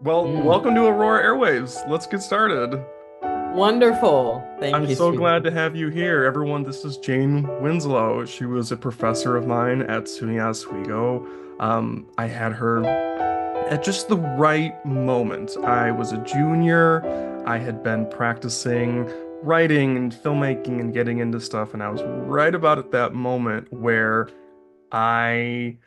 Well, welcome to Aurora Airwaves. Let's get started. Wonderful. I'm Thank you, so sweetie. glad to have you here. Everyone, this is Jane Winslow. She was a professor of mine at SUNY Oswego. I had her at just the right moment. I was a junior. I had been practicing writing and filmmaking and getting into stuff, and I was right about at that moment where I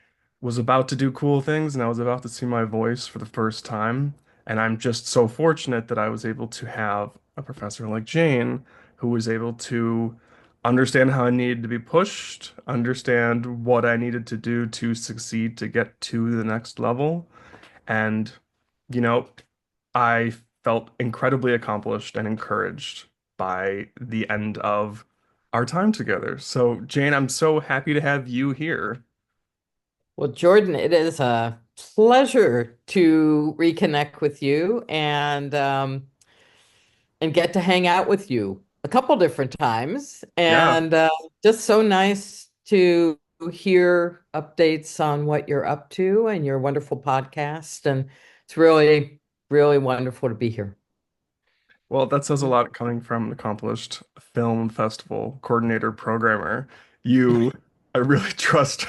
was about to do cool things and I was about to see my voice for the first time. And I'm just so fortunate that I was able to have a professor like Jane who was able to understand how I needed to be pushed, understand what I needed to do to succeed to get to the next level. And, you know, I felt incredibly accomplished and encouraged by the end of our time together. So, Jane, I'm so happy to have you here. Well, Jordan, it is a pleasure to reconnect with you and get to hang out with you a couple different times. Yeah. And just so nice to hear updates on what you're up to and your wonderful podcast. And it's really, really wonderful to be here. Well, that says a lot coming from an accomplished film festival coordinator programmer. You, I really trust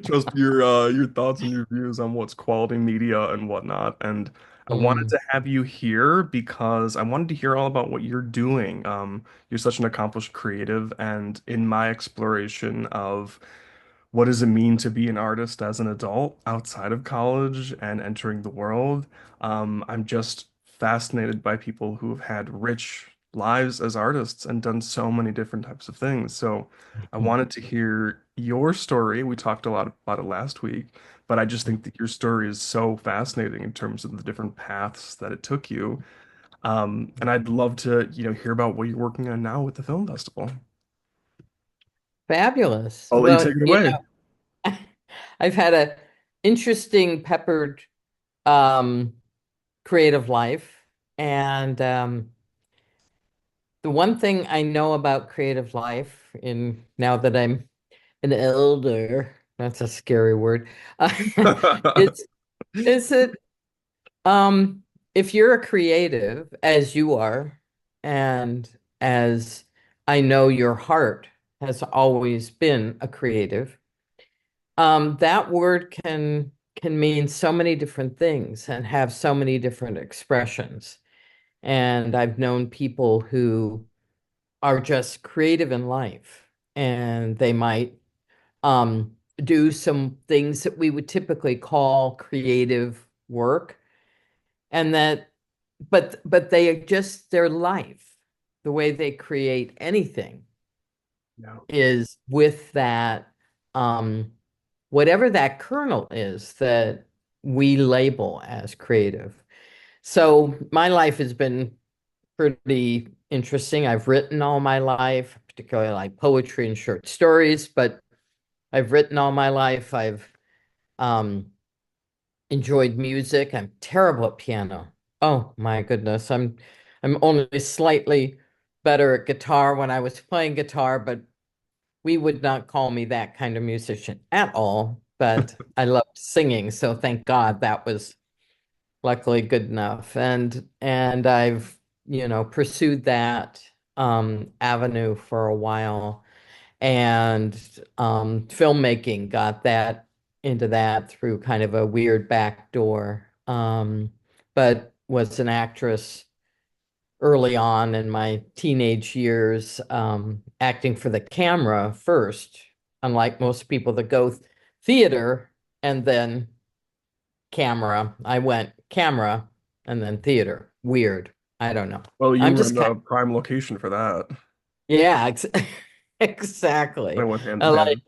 trust your thoughts and your views on what's quality media and whatnot. And I wanted Mm. to have you here because I wanted to hear all about what you're doing. You're such an accomplished creative, and in my exploration of what does it mean to be an artist as an adult outside of college and entering the world? I'm just fascinated by people who have had rich lives as artists and done so many different types of things. So I wanted to hear your story. We talked a lot about it last week, but I just think that your story is so fascinating in terms of the different paths that it took you. And I'd love to, hear about what you're working on now with the film festival. Fabulous. I'll let you take Well, it away. I've had a interesting peppered um, creative life. And the one thing I know about creative life in now that I'm an elder, that's a scary word, it's is that um, if you're a creative, as you are, and as I know your heart has always been a creative, that word can mean so many different things and have so many different expressions. And I've known people who are just creative in life, and they might do some things that we would typically call creative work, and that, but they just their life, the way they create anything, Yeah. is with that um, whatever that kernel is that we label as creative. So my life has been pretty interesting. I've written all my life, particularly like poetry and short stories, but I've written all my life. I've um, enjoyed music. I'm terrible at piano. Oh my goodness. I'm only slightly better at guitar when I was playing guitar, but we would not call me that kind of musician at all. But I loved singing, so thank God that was luckily good enough. And I've, pursued that avenue for a while. And filmmaking got that into that through kind of a weird back door. But was an actress early on in my teenage years, acting for the camera first, unlike most people that go theater and then camera. I went camera and then theater. Weird. I don't know. Well, you I'm were in just kind the prime location for that. yeah, ex They exactly. went hand in Like hand.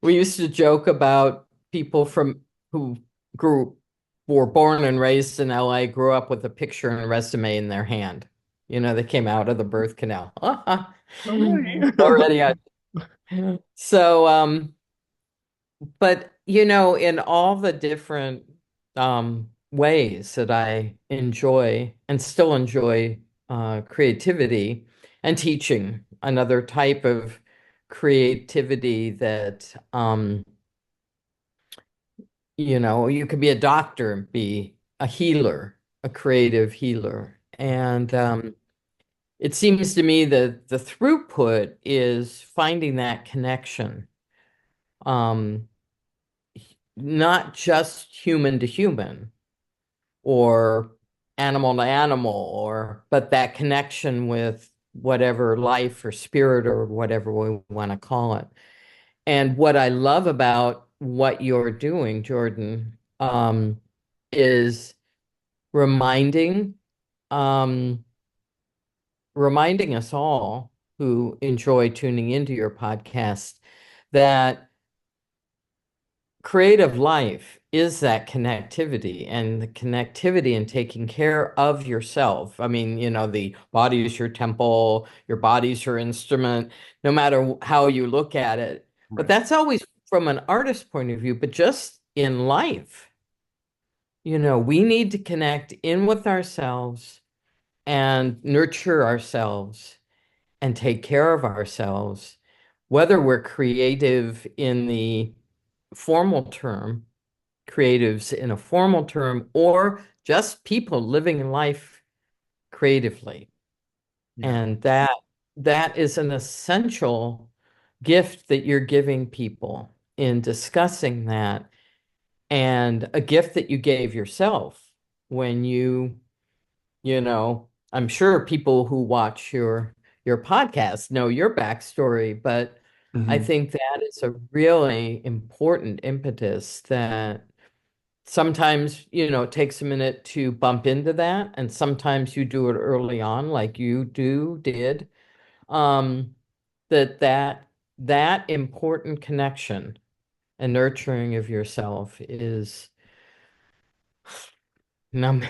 we used to joke about people from who grew were born and raised in LA, grew up with a picture and a resume in their hand. They came out of the birth canal. Okay. Already out. So, but in all the different ways that I enjoy and still enjoy creativity and teaching, another type of creativity that you could be a doctor and be a healer, a creative healer. And it seems to me that the throughput is finding that connection, um, not just human to human or animal to animal, but that connection with whatever life or spirit or whatever we want to call it. And what I love about what you're doing, Jordan, is reminding um, reminding us all who enjoy tuning into your podcast that creative life is that connectivity, and the connectivity and taking care of yourself. I mean, the body is your temple, your body's your instrument, no matter how you look at it. But Right. that's always from an artist's point of view, but just in life, we need to connect in with ourselves and nurture ourselves and take care of ourselves, whether we're creative in the formal term, creatives in a formal term, or just people living life creatively. Yeah. And that is an essential gift that you're giving people in discussing that, and a gift that you gave yourself when I'm sure people who watch your podcast know your backstory, but I Hmm. think that is a really important impetus that sometimes, it takes a minute to bump into that, and sometimes you do it early on, like you did. Um, that important connection and nurturing of yourself is no,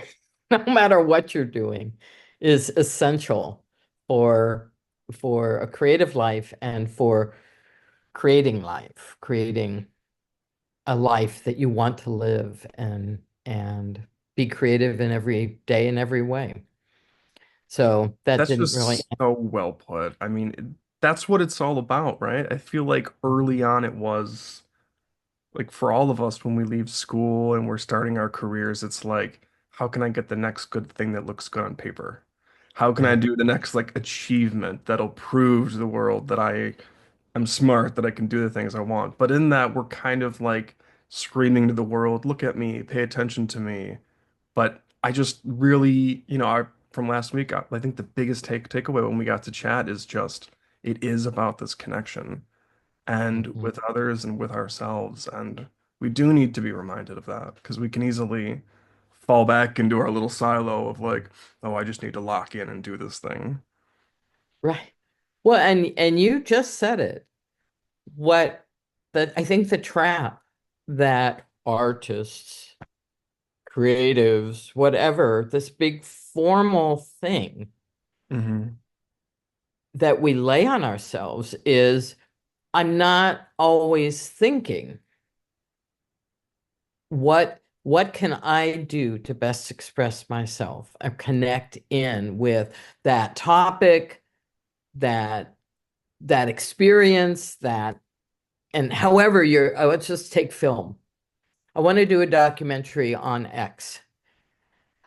no matter what you're doing, is essential for for a creative life and for creating a life that you want to live and be creative in every day in every way. So that That's didn't really. just so well put. I mean, that's what it's all about, right? I feel like early on it was like for all of us when we leave school and we're starting our careers, it's like, how can I get the next good thing that looks good on paper? How can I Yeah. do the next like achievement that'll prove to the world that I'm smart, that I can do the things I want? But in that, we're kind of like screaming to the world, look at me, pay attention to me. But I just really, from last week, I think the biggest takeaway when we got to chat is just it is about this connection and Mhm. with others and with ourselves. And we do need to be reminded of that because we can easily fall back into our little silo of like, oh, I just need to lock in and do this thing. Right. Well, and you just said it. What that I think the trap that artists, creatives, whatever, this big formal thing Hmm. that we lay on ourselves is, I'm not always thinking, what can I do to best express myself and connect in with that topic, that that experience, and however let's just take film. I want to do a documentary on X.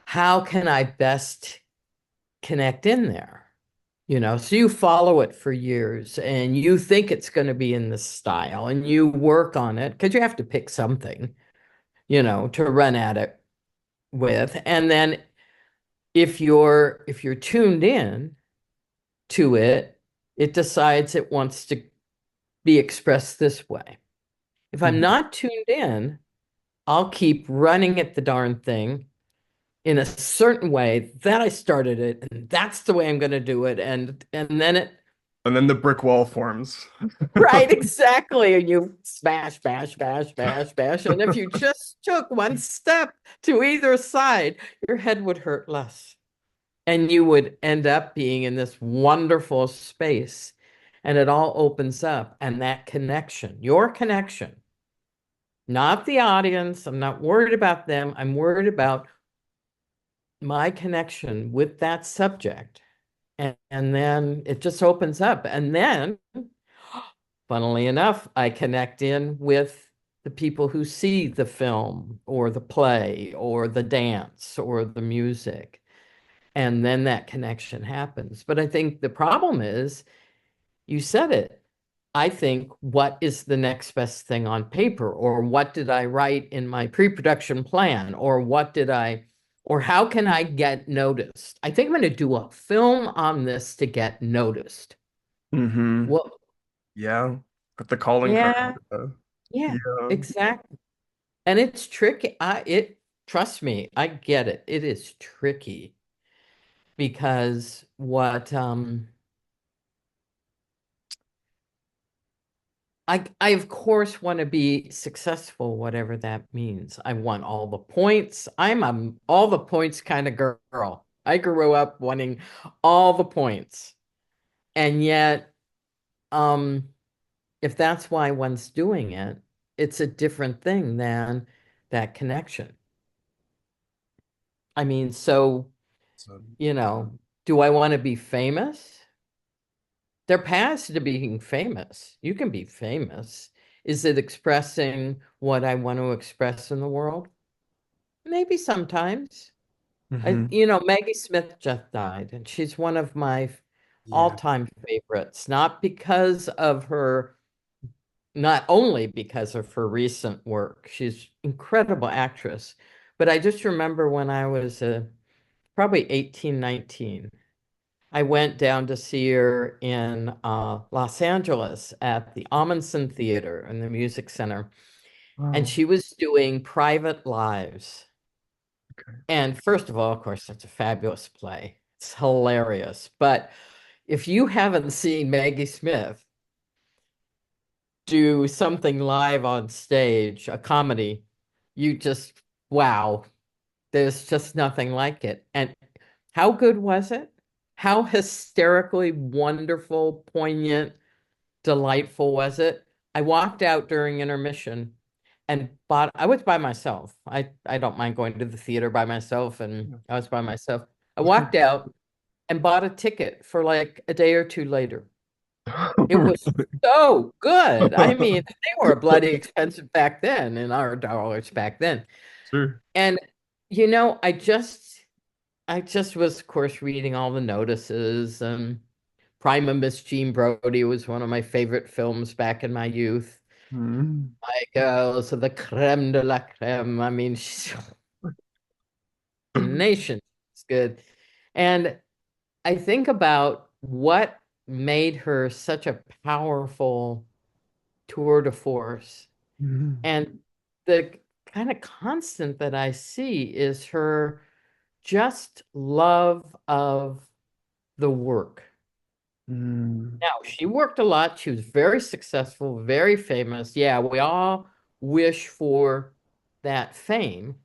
How can I best connect in there? So you follow it for years and you think it's going to be in this style and you work on it because you have to pick something, to run at it with. And then if you're tuned in to it, it decides it wants to be expressed this way. If I'm Hmm. not tuned in, I'll keep running at the darn thing in a certain way that I started it, and that's the way I'm going to do it. And then it And then the brick wall forms. right, exactly. And you smash, bash, bash, bash, bash. And if you just took one step to either side, your head would hurt less. And you would end up being in this wonderful space. And it all opens up. And that connection, your connection, not the audience. I'm not worried about them. I'm worried about my connection with that subject. And then it just opens up. And then funnily enough, I connect in with the people who see the film or the play or the dance or the music. And then that connection happens. But I think the problem is, you said it. I think, what is the next best thing on paper? Or what did I write in my pre-production plan? Or how can I get noticed? I think I'm going to do a film on this to get noticed. Mm-hmm. Well, Yeah. Got the calling card. yeah, yeah, Yeah. exactly. And it's tricky. Trust me, I get it. It is tricky because I of course want to be successful, whatever that means. I want all the points. I'm a all the points kind of girl. I grew up wanting all the points. And yet, um, if that's why one's doing it, it's a different thing than that connection. I mean, so, So, you know, do I want to be famous? There are paths to being famous. You can be famous. Is it expressing what I want to express in the world? Maybe sometimes. hmm Maggie Smith just died, and she's one of my Yeah. all-time favorites, not only because of her recent work. She's incredible actress. But I just remember when I was probably 18, 19. I went down to see her in Los Angeles at the Amundsen Theater in the Music Center, and Wow. she was doing Private Lives. Okay. And first of all, of course, it's a fabulous play. It's hilarious. But if you haven't seen Maggie Smith do something live on stage, a comedy, you just, wow, there's just nothing like it. And how good was it? How hysterically wonderful, poignant, delightful was it? I walked out during intermission and I was by myself. I don't mind going to the theater by myself, and Yeah. I was by myself. I walked out and bought a ticket for like a day or two later. It was so good. I mean, they were bloody expensive back then in our dollars back then. Sure. And I just was, of course, reading all the notices, and Prima Miss Jean Brodie was one of my favorite films back in my youth. Mm. My girls are the creme de la creme. I mean, she's nation is good. And I think about what made her such a powerful tour de force. Mm. And the kind of constant that I see is her just love of the work. Mm. Now, she worked a lot. She was very successful, very famous. Yeah, we all wish for that fame,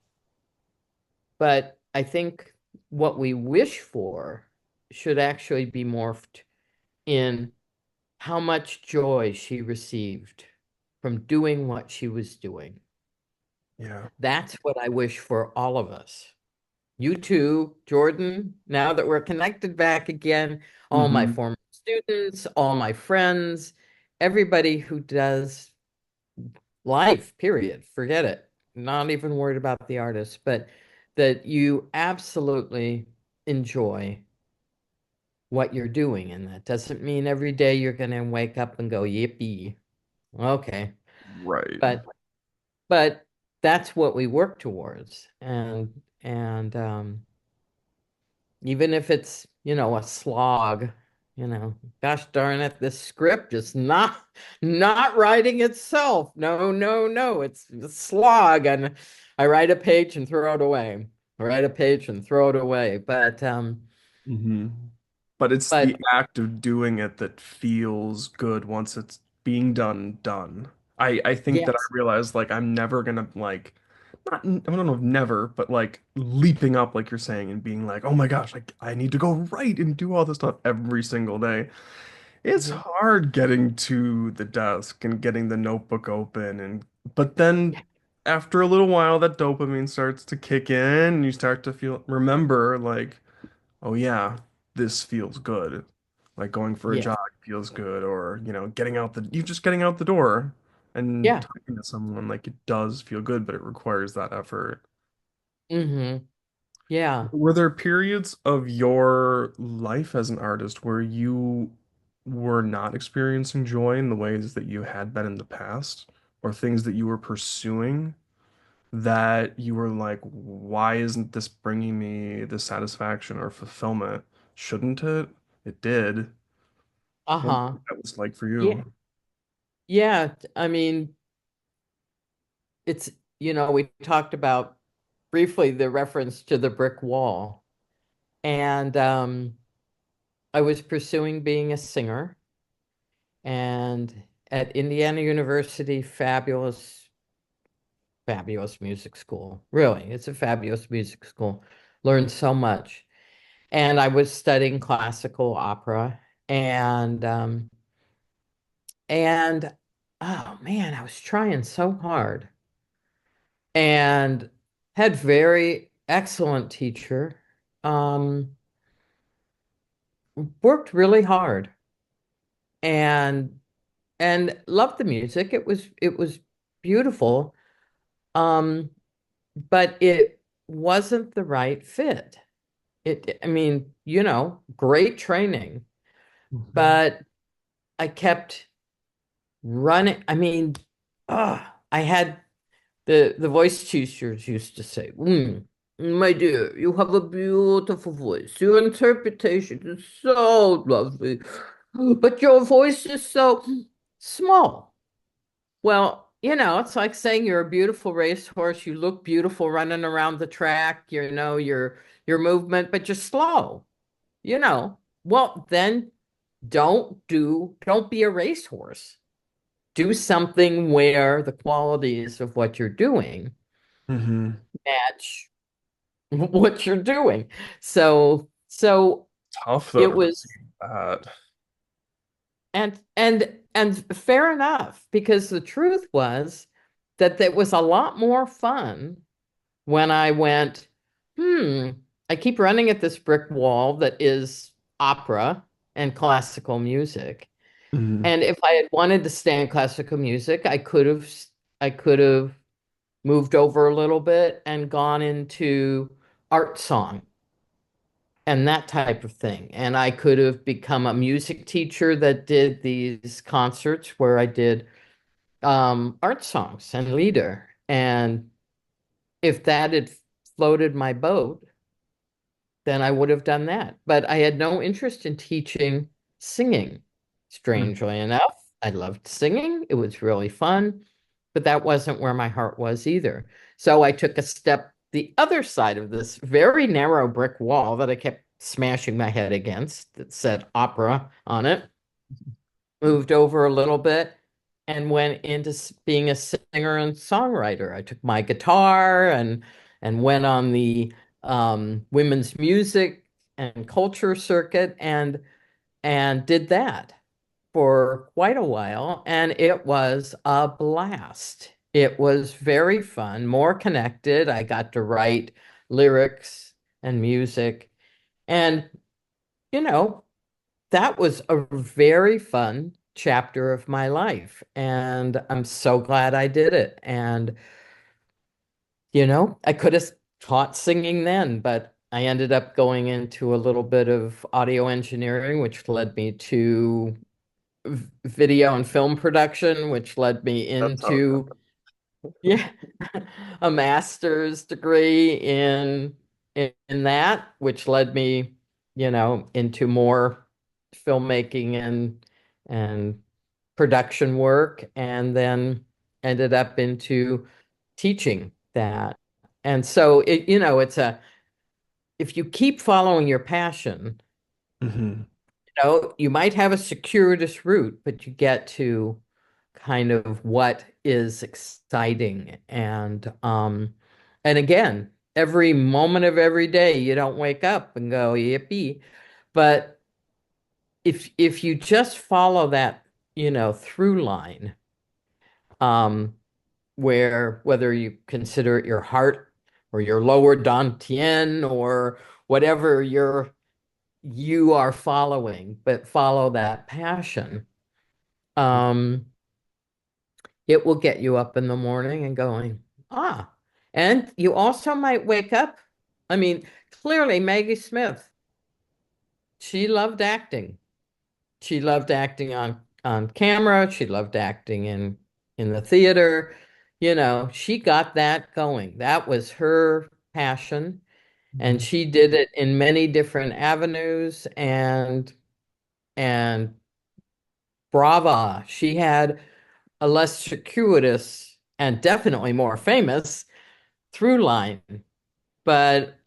but I think what we wish for should actually be morphed in how much joy she received from doing what she was doing. Yeah. That's what I wish for all of us. You too, Jordan, now that we're connected back again, all my hmm former students, all my friends, everybody who does life, period, forget it. Not even worried about the artist, but that you absolutely enjoy what you're doing. And that doesn't mean every day you're going to wake up and go, yippee. Okay. Right. But that's what we work towards. And even if it's, a slog, gosh darn it, this script is not writing itself. No, no, no, it's a slog. And I write a page and throw it away. I write a page and throw it away. hmm But it's But the act of doing it that feels good once it's being done. I think that I yes, realized like I'm never gonna like not I don't know if never, but like leaping up like you're saying and being like, oh my gosh, like I need to go right and do all this stuff every single day. It's mhm, hard getting to the desk and getting the notebook open and but then after a little while that dopamine starts to kick in and you start to remember like, oh yeah, this feels good. Like going for a yes, jog. feels good, or getting out the you just getting out the door and Yeah. talking to someone, like, it does feel good, but it requires that effort. Yeah. Were there periods of your life as an artist where you were not experiencing joy in the ways that you had been in the past, or things that you were pursuing that you were like, why isn't this bringing me the satisfaction or fulfillment? Shouldn't it? It did. What do you Uh-huh. think that was like for Yeah. you? Yeah. I mean, it's, we talked about briefly the reference to the brick wall. And I was pursuing being a singer. And at Indiana University, fabulous, fabulous music school. Really, it's a fabulous music school. Learned so much. And I was studying classical opera. And and oh man, I was trying so hard. And had very excellent teacher. Um, Worked really hard and loved the music. It was beautiful. Um, but it wasn't the right fit. I mean, great training, Mhm. but I kept running. I mean, I had the voice teachers used to say, my dear, you have a beautiful voice. Your interpretation is so lovely, but your voice is so small. Well, it's like saying you're a beautiful racehorse. You look beautiful running around the track, your movement, but you're slow, you know. Well, then don't be a racehorse. Do something where the qualities of what you're doing Mhm. match what you're doing. So Tough though it to was receive that. and fair enough, because the truth was that it was a lot more fun when I went, hmm, I keep running at this brick wall that is opera and classical music. Mhm. And if I had wanted to stay in classical music, I could have moved over a little bit and gone into art song and that type of thing. And I could have become a music teacher that did these concerts where I did art songs and leader. And if that had floated my boat, then I would have done that. But I had no interest in teaching singing. Mhm. Strangely enough, I loved singing. It was really fun, but that wasn't where my heart was either. So I took a step the other side of this very narrow brick wall that I kept smashing my head against that said opera on it, moved over a little bit and went into being a singer and songwriter. I took my guitar and went on the women's music and culture circuit and did that for quite a while, and it was a blast. It was very fun, more connected. I got to write lyrics and music, and you know, that was a very fun chapter of my life, and I'm so glad I did it. And I could have taught singing then, but I ended up going into a little bit of audio engineering, which led me to video and film production, which led me That's how it into, happened. yeah, a master's degree in that, which led me, into more filmmaking and production work, and then ended up into teaching that. And so it's if you keep following your passion, Mhm. you might have a circuitous route, but you get to kind of what is exciting. And again, every moment of every day, you don't wake up and go, yippee. But if you just follow that, through line, um, where whether you consider it your heart or your lower dantian or whatever you are following, but follow that passion. Um, it will get you up in the morning and going, ah. And you also might wake up. I mean, clearly Maggie Smith, she loved acting. She loved acting on camera. She loved acting in the theater. You know, she got that going. That was her passion, and Mhm. she did it in many different avenues and brava. She had a less circuitous and definitely more famous through line. But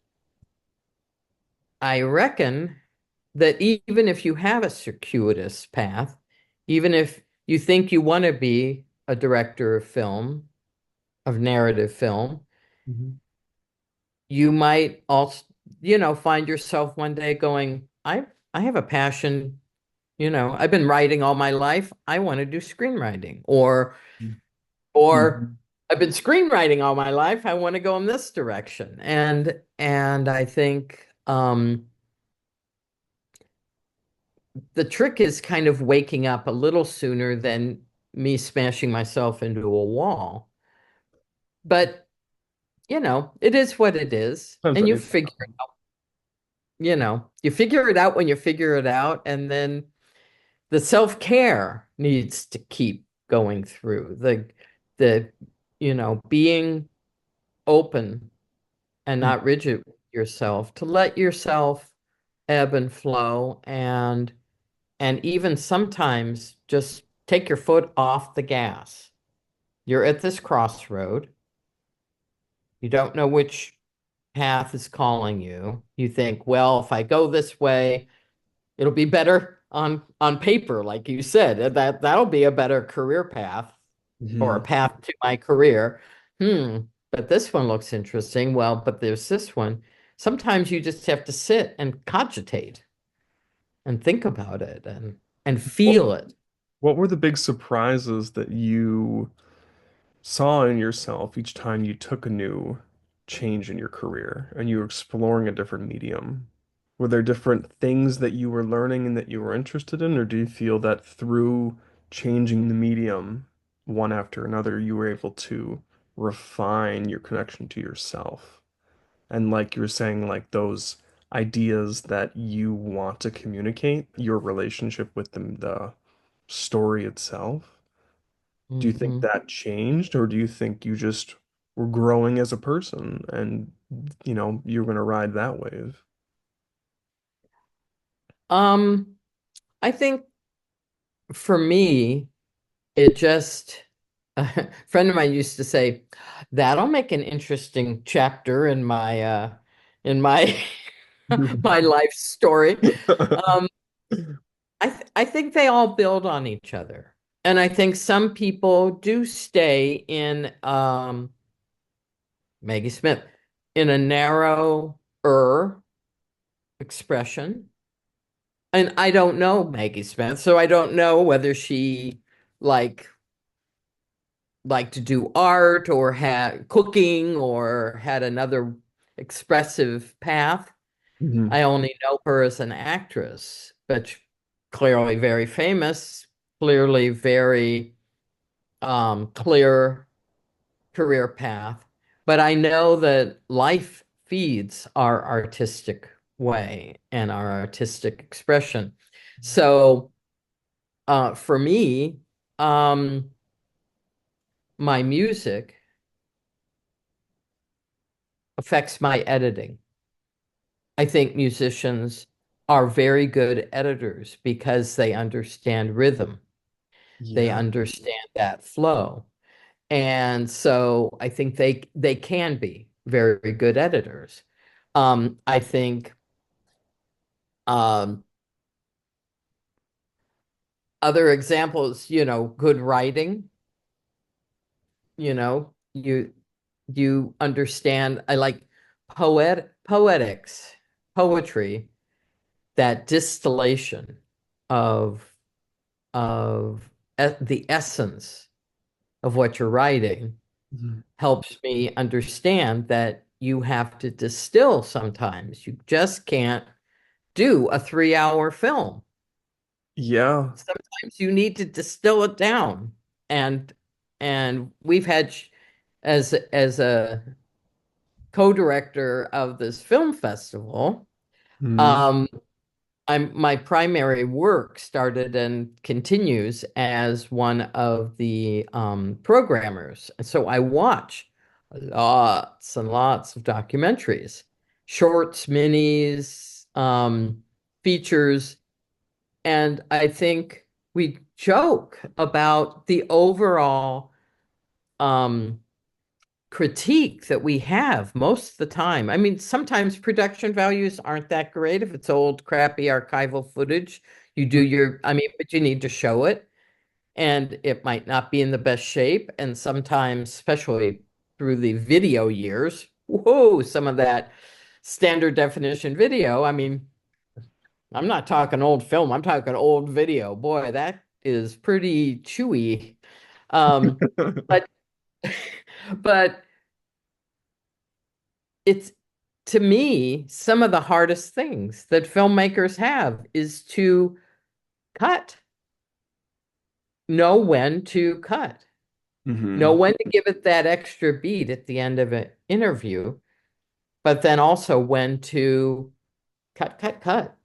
I reckon that even if you have a circuitous path, even if you think you want to be a director of film, of narrative film, Mhm. you might also, find yourself one day going, I have a passion, I've been writing all my life. I want to do screenwriting. Or I've been screenwriting all my life. I want to go in this direction. And I think the trick is kind of waking up a little sooner than me smashing myself into a wall. But, it is what it is. Sometimes And that needs to happen. you figure it out when you figure it out. And then the self-care needs to keep going through the, being open and Mm. not rigid with yourself, to let yourself ebb and flow and even sometimes just take your foot off the gas. You're at this crossroad. You don't know which path is calling you. You think, well, if I go this way, it'll be better on paper, like you said. That'll be a better career path or a Mhm. path to my career. But this one looks interesting. Well, but there's this one. Sometimes you just have to sit and cogitate and think about it and What, feel it. what were the big surprises that you saw in yourself each time you took a new change in your career and you were exploring a different medium? Were there different things that you were learning and that you were interested in, or do you feel that through changing the medium one after another, you were able to refine your connection to yourself? And like you were saying, like those ideas that you want to communicate, your relationship with the story itself. Do you think Mhm. that changed, or do you think you just were growing as a person and you're gonna ride that wave? Um, I think for me, it just a friend of mine used to say, that'll make an interesting chapter in my my life story. Um, I think they all build on each other. And I think some people do stay in Maggie Smith in a narrower expression. And I don't know Maggie Smith, so I don't know whether she like liked to do art or had cooking or had another expressive path. Mhm. I only know her as an actress, but clearly very famous, clearly very clear career path. But I know that life feeds our artistic way and our artistic expression. So for me, um, my music affects my editing. I think musicians are very good editors because they understand rhythm. They Yeah. understand that flow. And so I think they can be very good editors. I think um, other examples, good writing, you understand. I like poetics, poetry, that distillation of the essence of what you're writing Mhm. helps me understand that you have to distill sometimes. You just can't do a 3 hour film. Yeah. Sometimes you need to distill it down. And we've had as a co-director of this film festival, Mm, um, my primary work started and continues as one of the programmers. And so I watch lots and lots of documentaries, shorts, minis, features, and I think we joke about the overall um, critique that we have most of the time. I mean, sometimes production values aren't that great if it's old, crappy archival footage. You do I mean, but you need to show it, and it might not be in the best shape. And sometimes, especially through the video years, whoa, some of that standard definition video. I mean, I'm not talking old film, I'm talking old video. Boy, that is pretty chewy. Um, but but it's to me, some of the hardest things that filmmakers have is to cut, know when to cut, know hmm when to give it that extra beat at the end of an interview, but then also when to cut, cut, cut.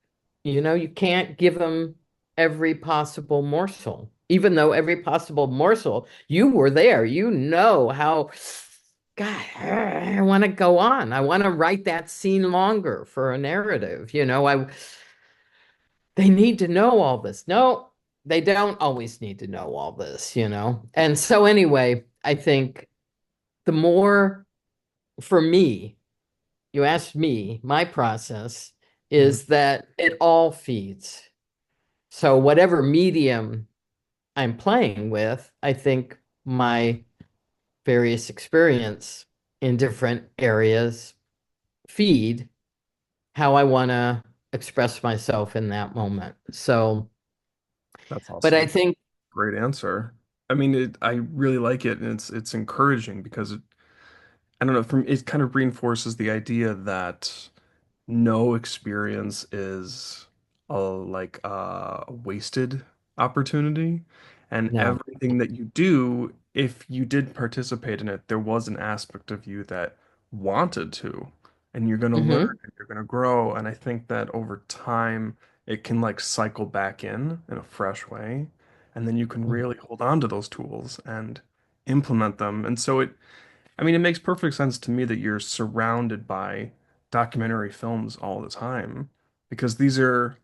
You know, you can't give them every possible morsel, even though every possible morsel, you were there, you know how, God, I want to go on. I want to write that scene longer for a narrative. They need to know all this. No, they don't always need to know all this. And so anyway, I think the more for me, you asked me, my process is that it all feeds. So whatever medium I'm playing with, I think my various experience in different areas feed how I want to express myself in that moment. So, That's but I awesome. think, Great answer. I mean, I really like it, and it's encouraging because I don't know, it kind of reinforces the idea that no experience is a wasted opportunity, and no. everything that you do, if you did participate in it, there was an aspect of you that wanted to, and you're going to learn Hmm. and you're going to grow. And I think that over time it can like cycle back in a fresh way, and then you can really hold on to those tools and implement them. And so I mean, it makes perfect sense to me that you're surrounded by documentary films all the time because these are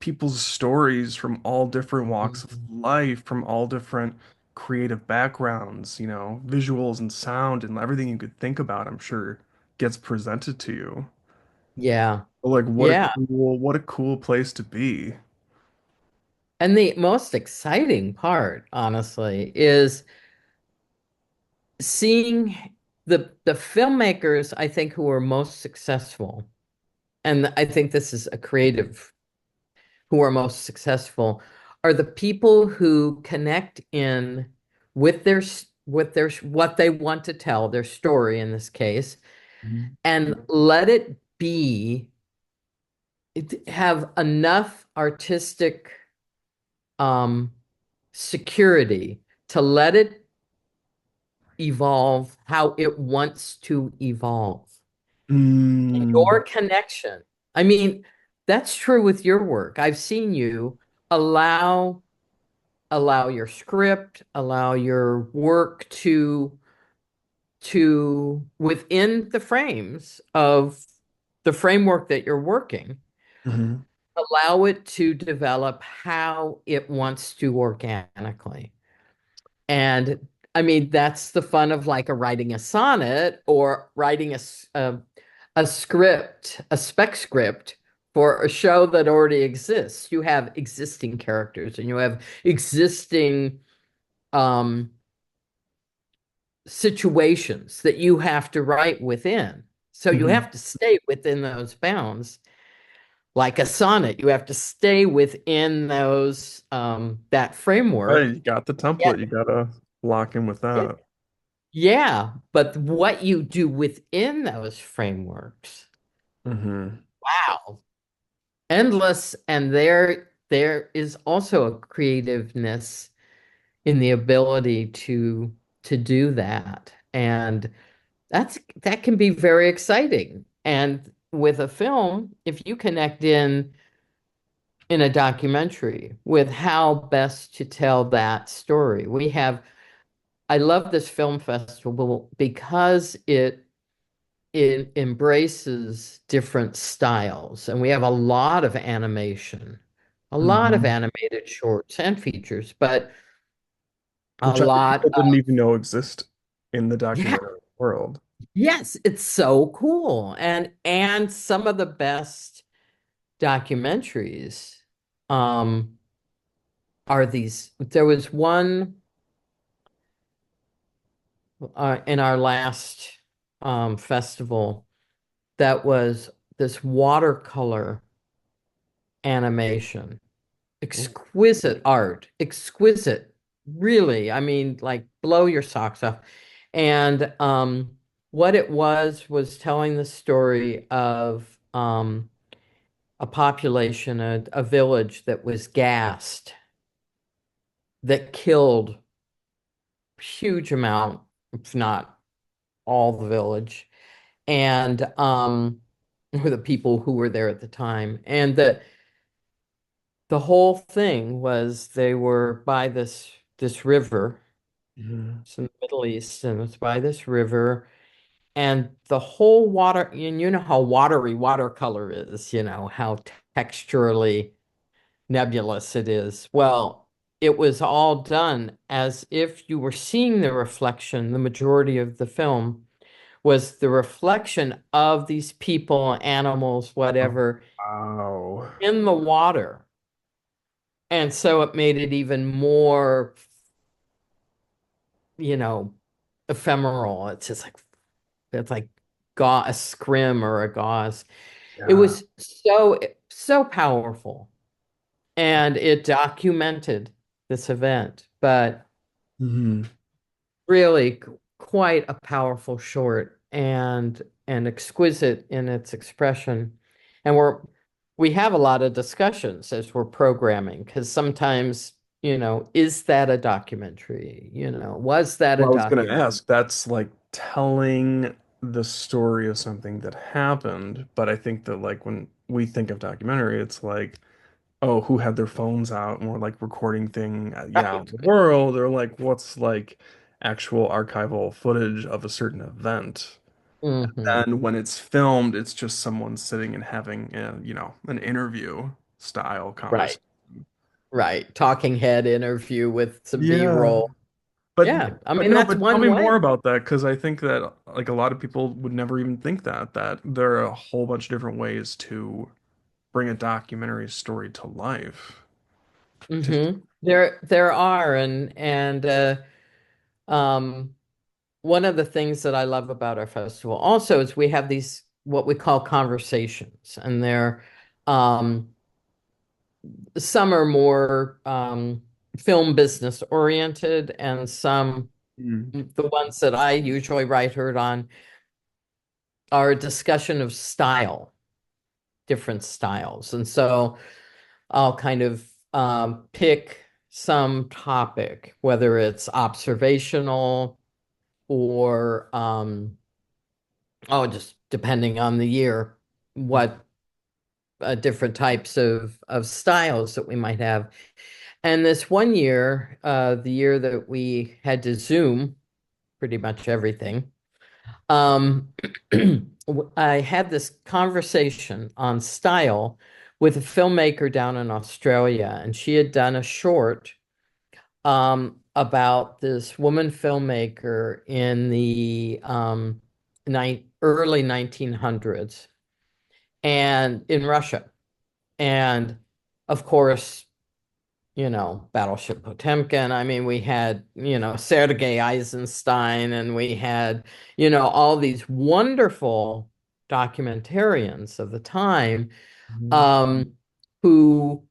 people's stories from all different walks of life, from all different creative backgrounds, visuals and sound and everything you could think about, I'm sure gets presented to you. Yeah. But, like Yeah. what a cool place to be. And the most exciting part, honestly, is seeing the filmmakers I think who are most successful, and I think this is a creative who are most successful, are the people who connect in with their what they want to tell, their story in this case, Mhm. and let it be have enough artistic um security to let it evolve how it wants to evolve. Mm, Your connection. I mean, that's true with your work. I've seen you allow your script, allow your work to within the frames of the framework that you're working, mhm. allow it to develop how it wants to organically. And I mean, that's the fun of like writing a sonnet or writing a script, a spec script for a show that already exists. You have existing characters and you have existing um, situations that you have to write within. So you Mhm. have to stay within those bounds. Like a sonnet, you have to stay within those that Hey, framework. you got the Yeah. template. You gotta lock in with that. Yeah, but what you do within those frameworks, Hmm wow. endless, and there is also a creativeness in the ability to do that. And that can be very exciting. And with a film, if you connect in a documentary with how best to tell that story. I love this film festival because it embraces different styles, and we have a lot of animation, a lot of Mhm. animated shorts and features, but a Which other lot people of, didn't even know exist in the yeah, documentary world. yes, it's so cool. And some of the best documentaries um are these. There was one in our last festival that was this watercolor animation. Exquisite art, exquisite, really. I mean, like blow your socks off. And what it was telling the story of a population, a village that was gassed, that killed a huge amount, if not all the village, and or the people who were there at the time. And the whole thing was they were by this river. Mhm. It's in the Middle East, and it's by this river. And the whole water, and you know how watery watercolor is, how texturally nebulous it is. Well, it was all done as if you were seeing the reflection. The majority of the film was the reflection of these people, animals, Oh, whatever, wow. in the water. And so it made it even more, you know, ephemeral. It's like a scrim or a gauze. It Yeah. was so powerful, and it documented this event, but Mhm. really quite a powerful short and exquisite in its expression. And we have a lot of discussions as we're programming, because sometimes, is that a documentary? Was that a Well, I was gonna documentary? ask, that's like telling the story of something that happened, but I think that like when we think of documentary, it's like, oh, who had their phones out and were like recording thing, yeah, out in Right. the world, or like what's like actual archival footage of a certain event. Hmm. And when it's filmed, it's just someone sitting and having, an interview style Right. conversation. Right. Talking head interview with some Yeah. B-roll. But Yeah. I but mean, no, that's but tell one me more way. about that because I think that like a lot of people would never even think that there are a whole bunch of different ways to bring a documentary story to life. To There are, and um one of the things that I love about our festival also is we have these what we call conversations, and they're um some are more film business oriented, and some, Mm. the ones that I usually write herd on, are a discussion of style, different styles. And so I'll kind of pick some topic, whether it's observational or, just depending on the year, what different types of styles that we might have. And this one year, the year that we had to Zoom pretty much everything, um, I had this conversation on style with a filmmaker down in Australia, and she had done a short about this woman filmmaker in the early 1900s and in Russia. And of course, Battleship Potemkin. I mean, we had, Sergei Eisenstein, and we had, all these wonderful documentarians of the time, Mhm. um, who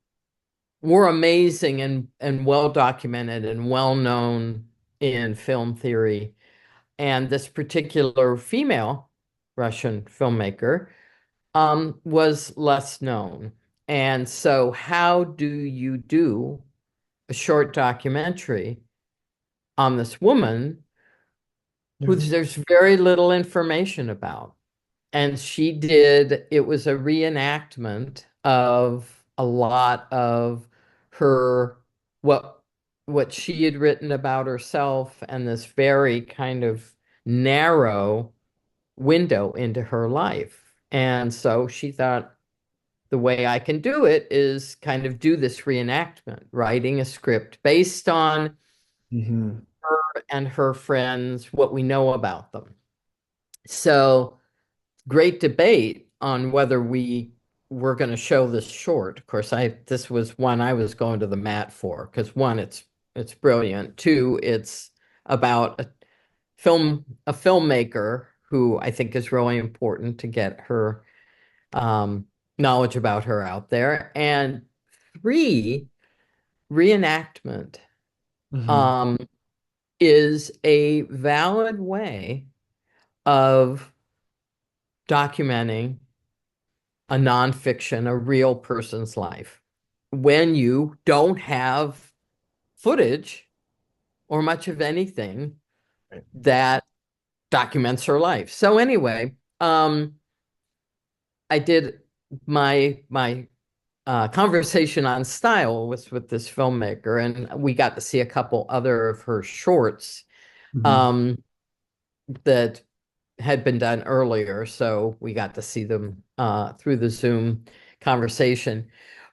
were amazing and well documented and well known in film theory. And this particular female Russian filmmaker was less known. And so, how do you do a short documentary on this woman who Yeah. there's very little information about? And she did, it was a reenactment of a lot of her, what what she had written about herself and this very kind of narrow window into her life. And so she thought, the way I can do it is kind of do this reenactment, writing a script based on Hmm. her and her friends, what we know about them. So, great debate on whether we were going to show this short. Of course, I this was one I was going to the mat for because one, it's brilliant. Two, it's about a filmmaker who I think is really important to get her um, knowledge about her out there. And three, reenactment Hmm. um, is a valid way of documenting a nonfiction, a real person's life, when you don't have footage or much of anything Right. that documents her life. So anyway, I did my conversation on style was with this filmmaker, and we got to see a couple other of her shorts Hmm. um, that had been done earlier. So we got to see them through the Zoom conversation.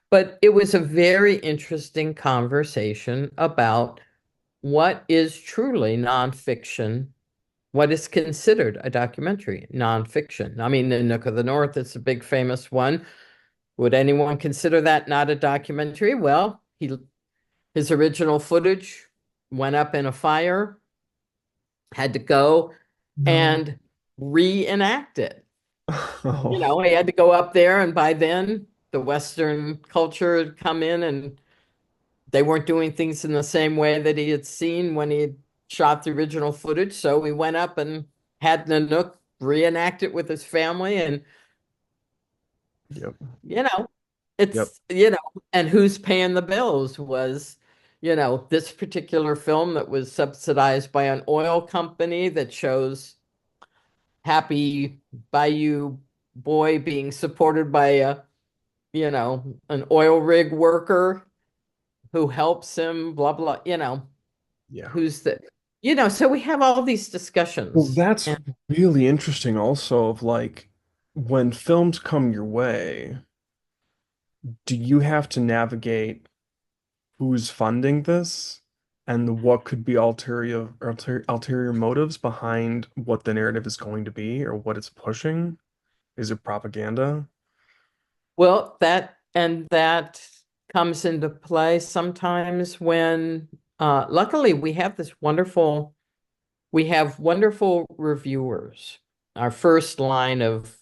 But it was a very interesting conversation about what is truly nonfiction, what is considered a documentary, nonfiction. I mean, The Nook of the North is a big famous one. Would anyone consider that not a documentary? Well, his original footage went up in a fire, had to go No. and reenact it. You Oh, know, he had to go up there, and by then the Western culture had come in and they weren't doing things in the same way that he had seen when he had shot the original footage. So he went up and had Nanook reenact it with his family. And, yep, you know, yep. and who's paying the bills was, this particular film that was subsidized by an oil company that shows Happy Bayou Boy being supported by an oil rig worker who helps him, blah, blah, Yeah. who's the so we have all these Well, discussions that's and really interesting also of like when films come your way, do you have to navigate who's funding this and what could be ulterior motives behind what the narrative is going to be or what it's pushing? Is it propaganda? well that comes into play sometimes when luckily we have wonderful reviewers. Our first line of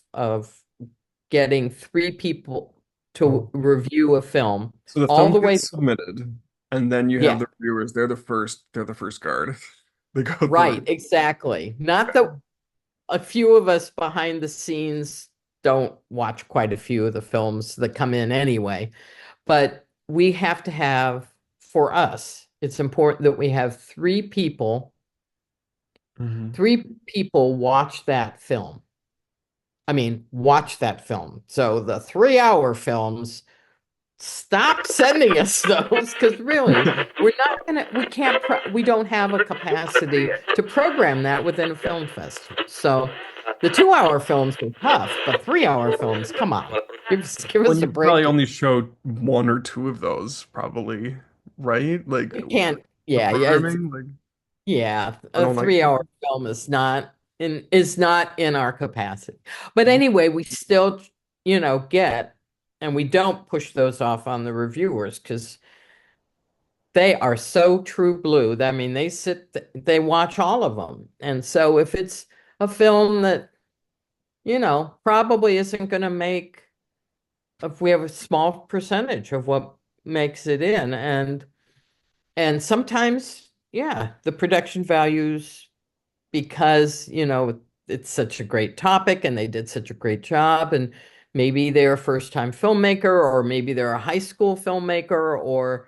getting three people to Oh. review a film So the all film the way. gets submitted, and then you have Yeah, the reviewers. They're the first guard. They go right, through. exactly. Not that a few of us behind the scenes don't watch quite a few of the films that come in anyway, but we have to have, for us, it's important that we have Hmm. three people watch that film. I mean, watch that film. So the 3 hour films, stop sending us those because really, we can't, we don't have a capacity to program that within a film festival. So the 2 hour films are tough, but 3 hour films, come on, give When us a you break. probably only showed one or two of those, probably, right? Like You can't, the yeah, yeah, programming, like I a don't like. 3 hour film is not in our capacity. But anyway, we still, get, and we don't push those off on the reviewers because they are so true blue. I mean, they watch all of them. And so if it's a film that, probably isn't going to make, if we have a small percentage of what makes it in, and sometimes, yeah, the production values, because, it's such a great topic and they did such a great job, and Maybe they're a first-time filmmaker, or maybe they're a high school filmmaker, or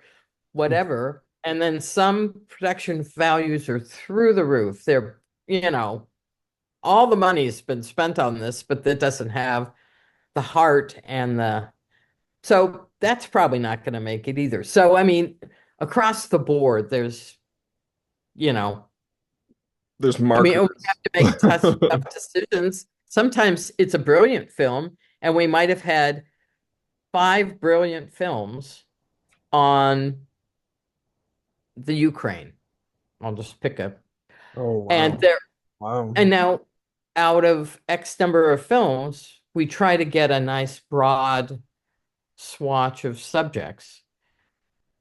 whatever. And then some production values are through the roof. They're, you know, all the money's been spent on this, but that doesn't have the heart and the, so that's probably not going to make it either. So, I mean, across the board, there's, you know, There's I mean, we have markers. to make tough decisions. Sometimes it's a brilliant film, and we might have had five brilliant films on the Ukraine. I'll just pick a, Oh and wow. there, Wow. and now out of X number of films, we try to get a nice broad swatch of subjects,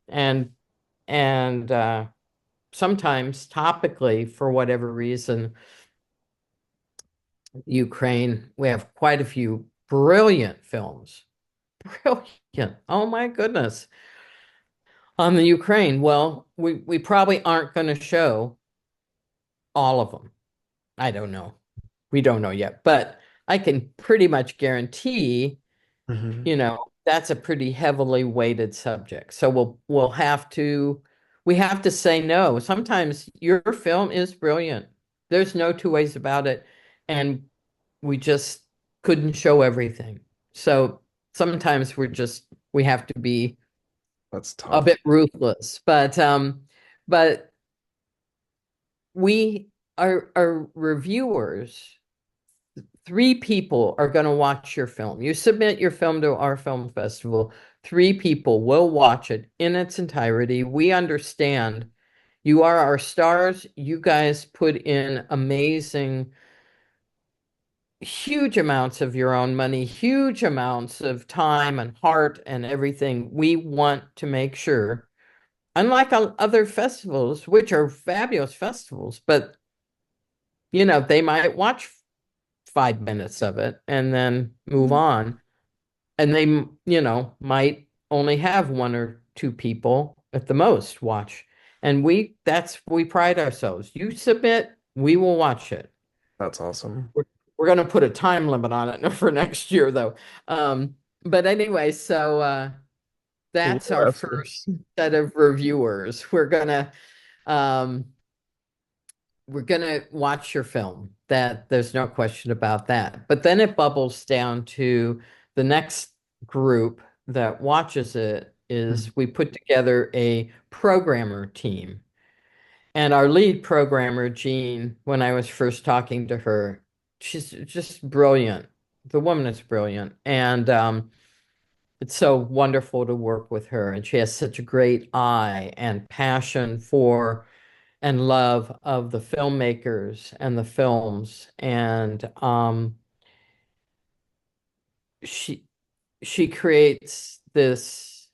and and sometimes topically, for whatever reason, Ukraine, we have quite a few brilliant films. Brilliant. Oh my goodness. On the Ukraine, well, we probably aren't going to show all of them. I don't know. We don't know yet, but I can pretty much guarantee, Hmm. that's a pretty heavily weighted subject. So we'll have to we have to say no. Sometimes your film is brilliant. There's no two ways about it, and we just couldn't show everything. So sometimes we have to be That's a tough. bit ruthless. But we our reviewers, three people are going to watch your film. You submit your film to our film festival, three people will watch it in its entirety. We understand you are our stars. You guys put in amazing, huge amounts of your own money, huge amounts of time and heart and everything. We want to make sure, unlike other festivals, which are fabulous festivals, but they might watch 5 minutes of it and then move on. And they, might only have one or two people at the most watch. And we pride ourselves. You submit, we will watch it. That's awesome. We're going to put a time limit on it for next year, though. But anyway, so that's our Interesting. first set of reviewers. Um, we're gonna watch your film. That there's no question about that. But then it bubbles down to the next group that watches it Mhm. is we put together a programmer team. And our lead programmer, Jean, when I was first talking to her, she's just brilliant. The woman is brilliant. And it's so wonderful to work with her. And she has such a great eye and passion for and love of the filmmakers and the films. And she she creates this,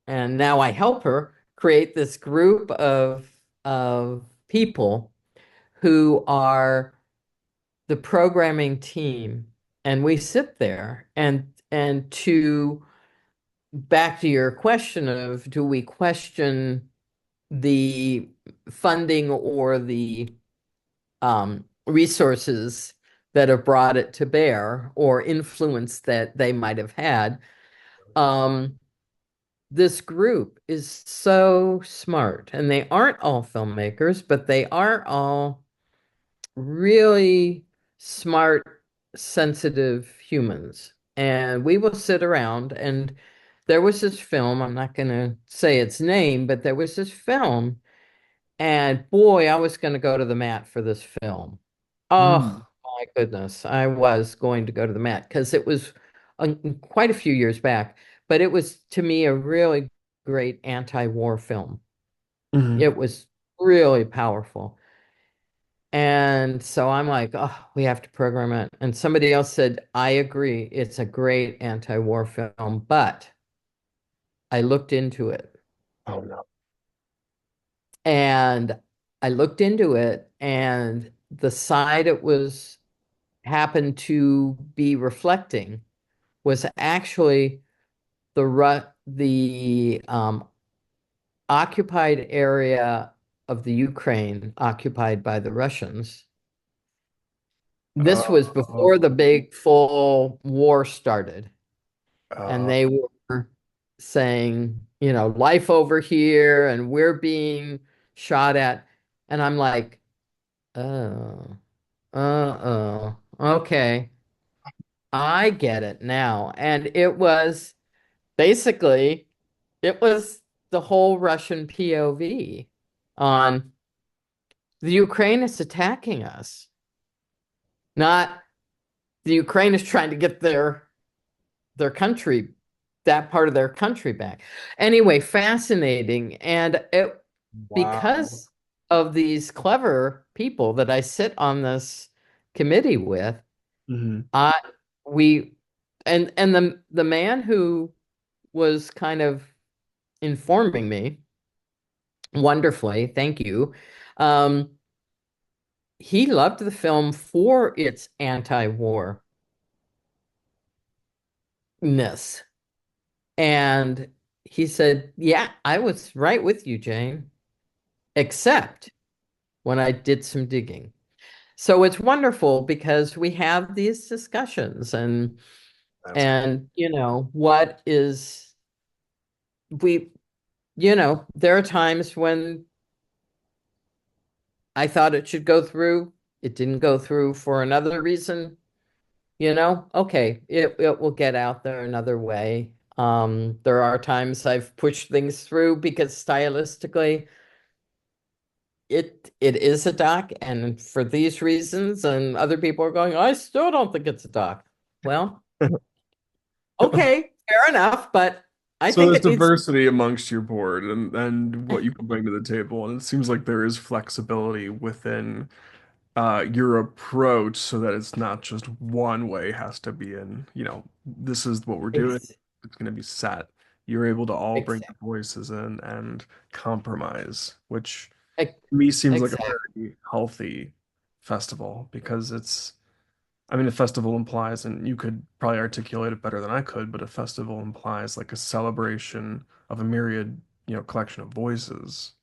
and now I help her create this group of people who are the programming team. And we sit there and to back to your question of, do we question the funding or the resources that have brought it to bear or influence that they might have had. Um, this group is so smart, and they aren't all filmmakers, but they are all really smart, sensitive humans. And we will sit around, and there was this film, I'm not going to say its name, but there was this film, and boy, I was going to go to the mat for this film. Mm. Oh my goodness, I was going to go to the mat because it was quite a few years back, but it was to me a really great anti-war film. Mhm. It was really powerful. And so I'm like, oh, we have to program it. And somebody else said, I agree, it's a great anti-war film, but I looked into it. Oh no. And I looked into it, and the side it was happened to be reflecting was actually the occupied area of the Ukraine occupied by the Russians This was before Oh, the big full war started, and uh, they were saying, life over here, and we're being shot at. And I'm like, oh, okay, I get it now. And it was basically, it was the whole Russian POV on the Ukraine is attacking us, not the Ukraine is trying to get their country, that part of their country back. Anyway, fascinating. And wow. because of these clever people that I sit on this committee with, Hmm. I we and the man who was kind of informing me wonderfully, thank you. Um, he loved the film for its anti-warness. And he said, yeah, I was right with you, Jane, except when I did some digging. So it's wonderful because we have these discussions That's and what is we there are times when I thought it should go through, it didn't go through for another reason, okay, it will get out there another way. There are times I've pushed things through because stylistically it is a doc, and for these reasons, and other people are going, I still don't think it's a doc. Well, okay, fair enough, but I so think there's it needs. diversity amongst your board and what you can bring to the table, and it seems like there is flexibility within your approach so that it's not just one way has to be in, this is what we're doing. ex, It's going to be set. You're able to all bring ex, your voices in and compromise, which ex, to me seems like a exactly. very healthy festival because I mean, a festival implies, and you could probably articulate it better than I could, but a festival implies like a celebration of a myriad, collection of voices.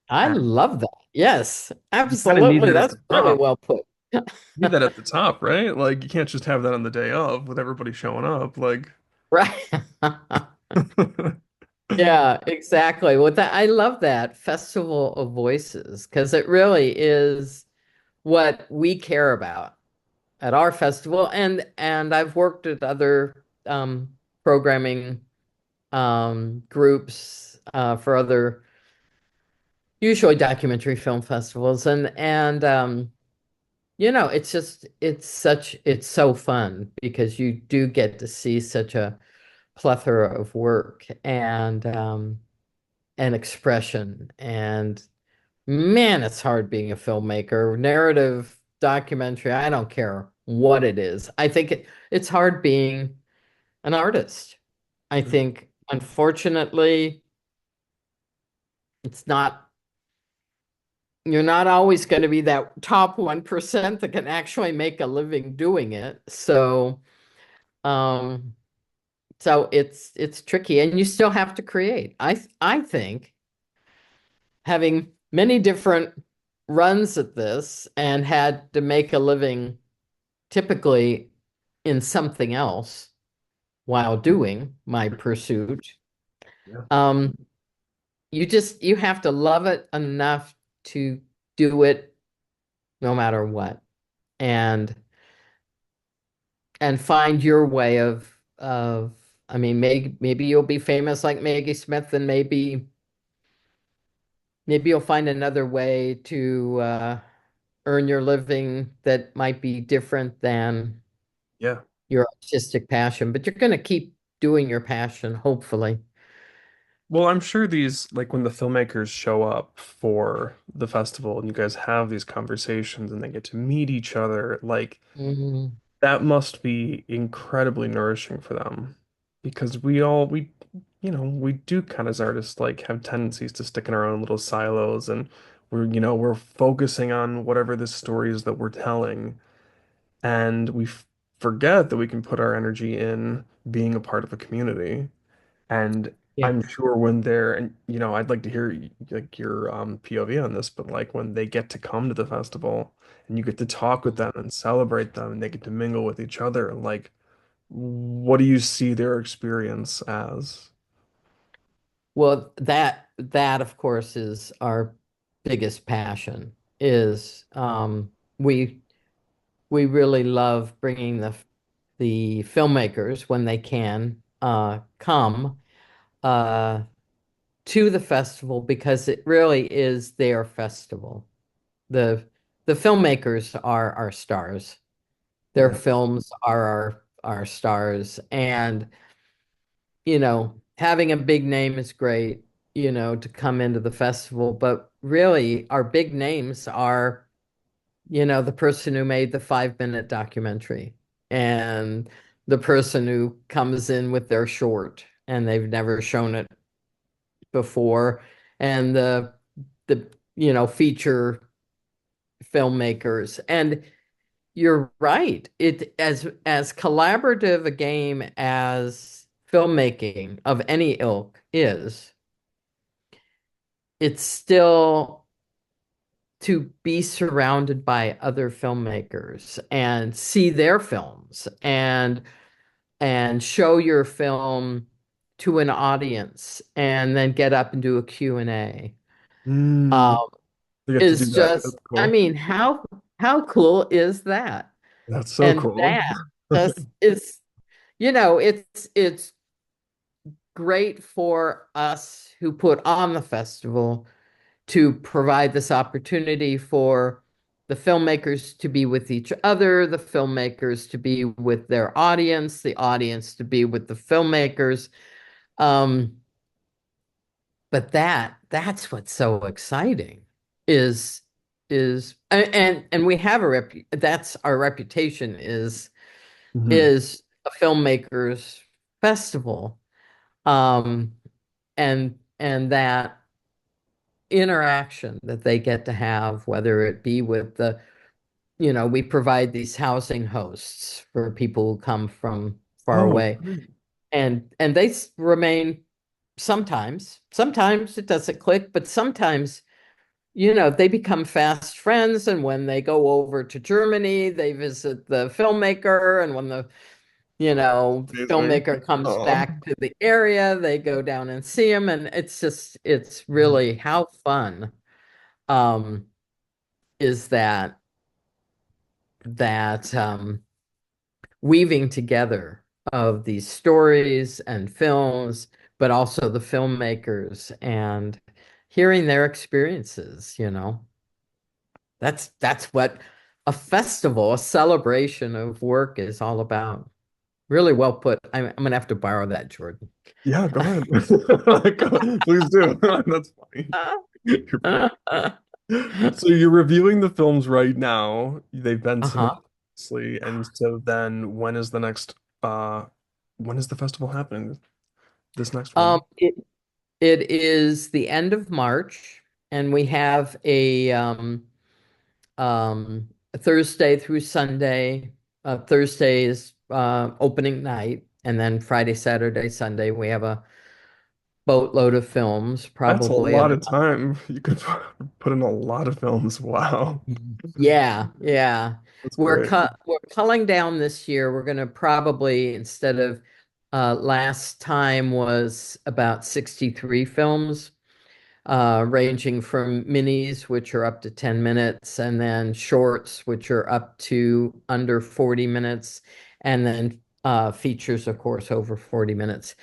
I And love that. Yes, you kind of need absolutely. that at That's the really top. well put. You need that at the top, right? Like you can't just have that on the day of with everybody showing up. Like, Right. Yeah, exactly. Well, I love that Festival of Voices because it really is what we care about at our festival, and I've worked at other programming groups for other usually documentary film festivals, and it's so fun because you do get to see such a plethora of work and expression. And man, it's hard being a filmmaker, narrative, documentary, I don't care what it is. I think it's hard being an artist. I think, unfortunately, it's not, you're not always going to be that top 1% that can actually make a living doing it. Um, so it's tricky, and you still have to create. I think having many different runs at this and had to make a living typically in something else while doing my pursuit. yeah. Um, you have to love it enough to do it no matter what, and find your way of I mean, maybe you'll be famous like Maggie Smith, and maybe you'll find another way to earn your living that might be different than Yeah. your artistic passion, but you're going to keep doing your passion, hopefully. Well, I'm sure these, like when the filmmakers show up for the festival and you guys have these conversations and they get to meet each other, like Mhm. that must be incredibly nourishing for them because we do kind of as artists like have tendencies to stick in our own little silos and we're focusing on whatever the stories that we're telling and forget that we can put our energy in being a part of a community. And Yeah. I'm sure when they're, and I'd like to hear like your POV on this, but like when they get to come to the festival and you get to talk with them and celebrate them and they get to mingle with each other, like what do you see their experience as? Well, that of course is our biggest passion is we really love bringing the filmmakers when they can come uh to the festival because it really is their festival. The the filmmakers are our stars. Their Yeah. films are our stars. And, having a big name is great, to come into the festival. But really, our big names are, the person who made the 5-minute documentary and the person who comes in with their short and they've never shown it before, and the feature filmmakers. And you're right. It as collaborative a game as filmmaking of any ilk is, it's still to be surrounded by other filmmakers and see their films and show your film to an audience and then get up and do a Q&A. Mm, Um, they get to do is that. That's just, I cool. mean, how cool is that? That's so And cool. that just is, it's great for us who put on the festival to provide this opportunity for the filmmakers to be with each other, the filmmakers to be with their audience, the audience to be with the filmmakers. Um, but that's what's so exciting is and we have that's our reputation Mhm. is a filmmakers festival. Um, and that interaction that they get to have, whether it be with we provide these housing hosts for people who come from far Oh, away, great. and they remain sometimes it doesn't click, but sometimes they become fast friends. And when they go over to Germany, they visit the filmmaker. And when the Amazing. filmmaker comes Oh, back to the area, they go down and see him. And it's really how fun um, is that weaving together of these stories and films, but also the filmmakers and hearing their experiences. That's what a festival, a celebration of work is all about. Really well put. I'm gonna have to borrow that, Jordan. yeah, go ahead. Please do. That's funny. You're So you're reviewing the films right now. They've been submitted, Uh-huh. obviously, and so then uh when is the festival happening? This next Um, one? it, it is the end of March, and we have a Thursday through Sunday. Thursday is opening night, and then Friday, Saturday, Sunday we have a boatload of films, That's a probably lot of about. time. You could put in a lot of films. Wow. Yeah, yeah. That's We're great. cut we're culling down this year. We're gonna probably, instead of last time was about 63 films, ranging from minis, which are up to 10 minutes, and then shorts, which are up to under 40 minutes, and then features, of course, over 40 minutes.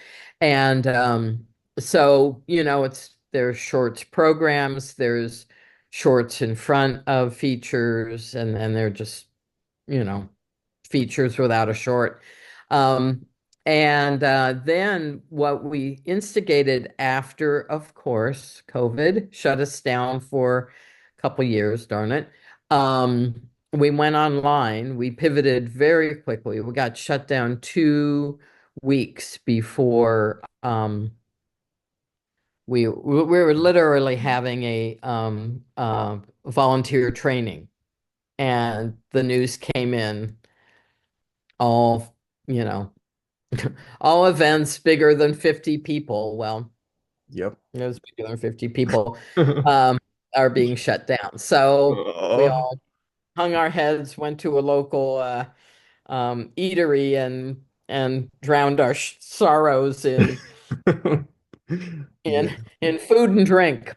And so, there's shorts programs, there's shorts in front of features, and then they're just, you know, features without a short. Um, and then what we instigated after, of course, COVID shut us down for a couple years, darn it. We went online. We pivoted very quickly. We got shut down 2 weeks before we were literally having a volunteer training, and the news came in all, you know, all events bigger than 50 people, well, Yep. those bigger than 50 people um, are being shut down. So we Oh. all hung our heads, went to a local eatery and drowned our sorrows Yeah. in food and drink.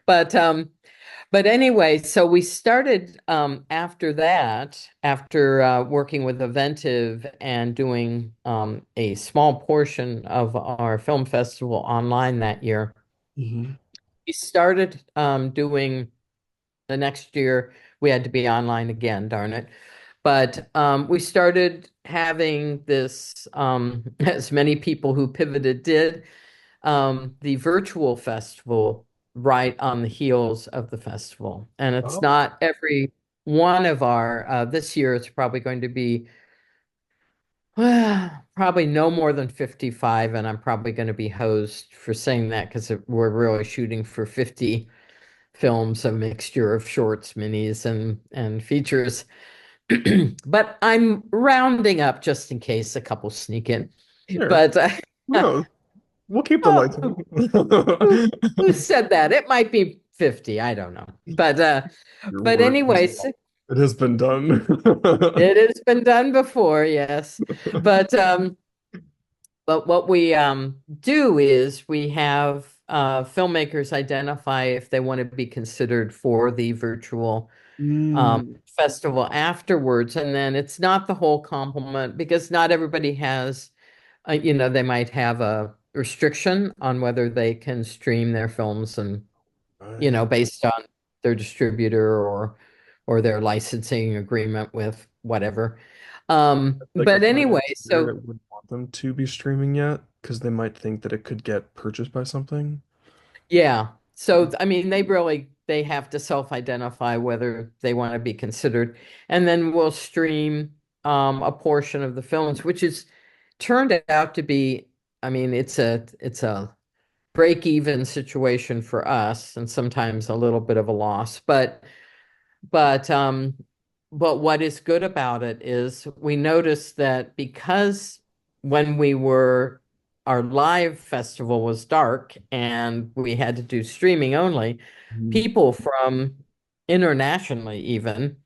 But anyway, so we started after that, after working with Eventive and doing a small portion of our film festival online that year. Mhm. We started doing the next year. We had to be online again, darn it. But we started having this, as many people who pivoted did, the virtual festival right on the heels of the festival. And it's Oh, not every one of our, this year it's probably going to be probably no more than 55. And I'm probably going to be host for saying that because we're really shooting for 50 films, a mixture of shorts, minis, and features. But I'm rounding up just in case a couple sneak in. sure. But No, we'll keep the lights oh, who, on. who said that? It might be 50. I don't know. Your But words. anyways, It has been done. it has been done before, yes. But but what we do is we have filmmakers identify if they want to be considered for the virtual Mm, festival afterwards, and then it's not the whole complement because not everybody has, they might have a restriction on whether they can stream their films and right. based on their distributor or their licensing agreement with whatever. Like a But anyway, finance year so that wouldn't want them to be streaming yet because they might think that it could get purchased by something. yeah. So I mean they have to self-identify whether they want to be considered. And then we'll stream a portion of the films, which is turned out to be, I mean, it's a break-even situation for us and sometimes a little bit of a loss. But but what is good about it is we noticed that because when we were our live festival was dark and we had to do streaming only, Mhm. people from internationally even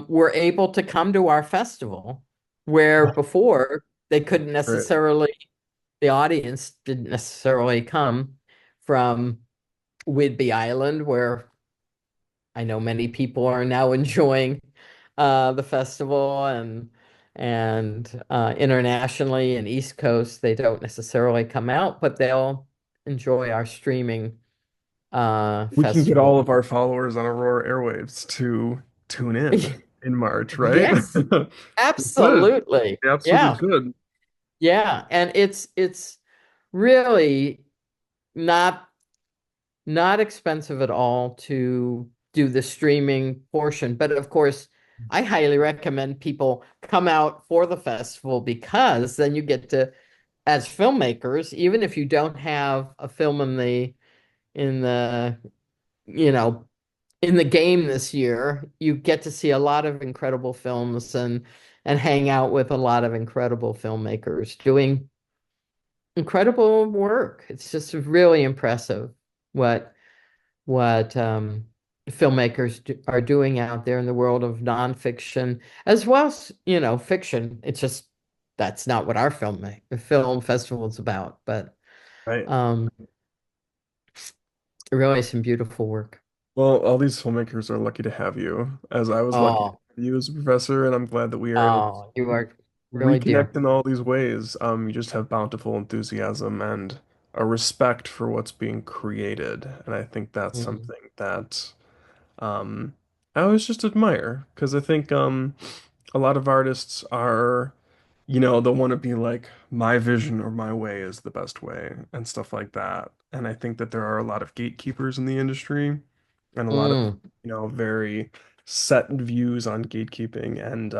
were able to come to our festival where before they couldn't Right. necessarily, the audience didn't necessarily come from Whidbey Island, where I know many people are now enjoying the festival and internationally and East Coast, they don't necessarily come out, but they'll enjoy our streaming We can get festival. all of our followers on Aurora Airwaves to tune in March, right? Yes, We could. absolutely. We absolutely Yeah, could. yeah, and it's really not not expensive at all to do the streaming portion. But of course, I highly recommend people come out for the festival because then you get to, as filmmakers, even if you don't have a film in the you know in the game this year, you get to see a lot of incredible films and hang out with a lot of incredible filmmakers doing incredible work. It's just really impressive what what filmmakers are doing out there in the world of nonfiction as well as fiction. It's just that's not what our film festival is about, but Right. um really some beautiful work. Well, all these filmmakers are lucky to have you, as I was lucky to Oh, have you as a professor, and I'm glad that we are able to oh, you are really dear. reconnect in all these ways. You just have bountiful enthusiasm and a respect for what's being created, and I think that's Mm, something that um, I always just admire because I think a lot of artists are, they'll want to be like, my vision or my way is the best way and stuff like that. And I think that there are a lot of gatekeepers in the industry and a lot of, mm, very set views on gatekeeping. And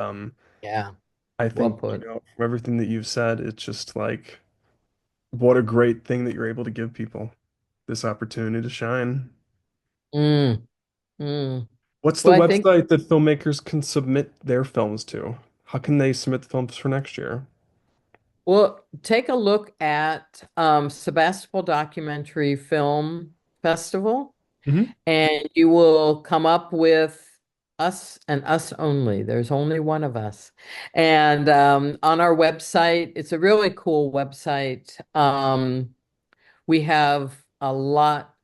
yeah, I well think, put. from everything that you've said, it's just like, what a great thing that you're able to give people this opportunity to shine. Mm, mm. What's the Well, I think website that filmmakers can submit their films to? How can they submit the films for next year? Well, take a look at Sebastopol Documentary Film Festival, Hmm. and you will come up with us and us only. There's only one of us. And on our website, it's a really cool website. We have a lot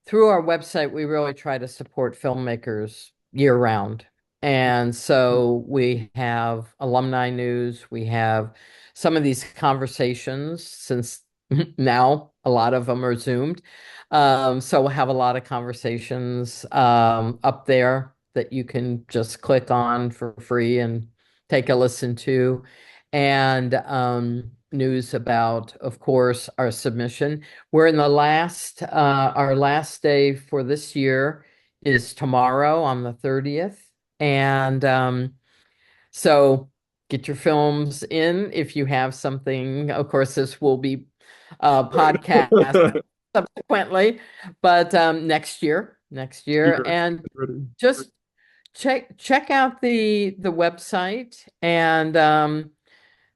through our website, we really try to support filmmakers year round. And so we have alumni news, we have some of these conversations since now a lot of them are Zoomed. So we'll have a lot of conversations up there that you can just click on for free and take a listen to. And news about, of course, our submission. We're in the our last day for this year is tomorrow on the 30th. And so get your films in if you have something. Of course, this will be podcast subsequently, but next year. Eager. And Ready. just check out the website and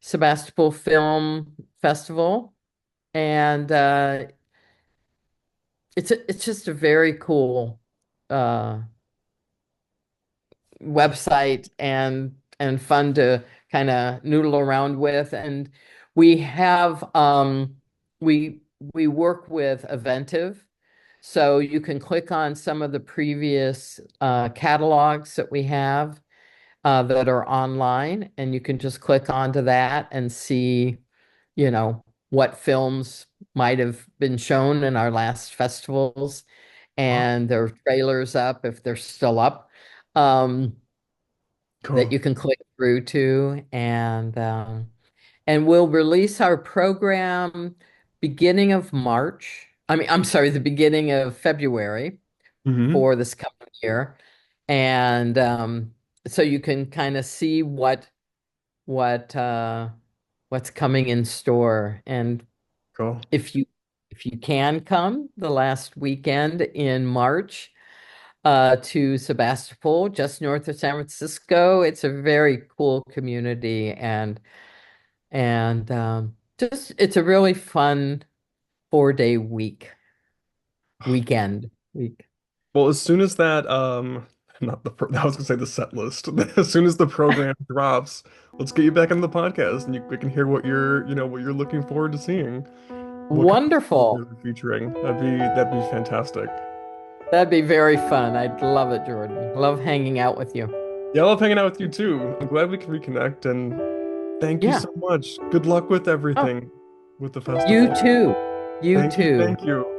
Sebastopol Film Festival. And it's just a very cool uh, website and fun to kind of noodle around with. And we have we work with Eventive, so you can click on some of the previous catalogs that we have that are online, and you can just click onto that and see, what films might have been shown in our last festivals, Oh, and there are trailers up if they're still up, um, that cool. you can click through to, and we'll release our program beginning of March. I mean, I'm sorry, the beginning of February Hmm. for this coming year, and so you can kind of see what what's coming in store. And Cool. if you can come the last weekend in March to Sebastopol, just north of San Francisco, it's a very cool community, and just it's a really fun 4-day weekend. Well, as soon as that, not the, I was gonna say the set list. As soon as the program drops, let's get you back on the podcast and we can hear what what you're looking forward to seeing. What kind of films Wonderful. you're featuring. That'd be fantastic. That'd be very fun. I'd love it, Jordan. Love hanging out with you. Yeah, I love hanging out with you too. I'm glad we can reconnect and thank you Yeah. so much. Good luck with Oh, everything with the you festival. too. You Thank you, too. thank you.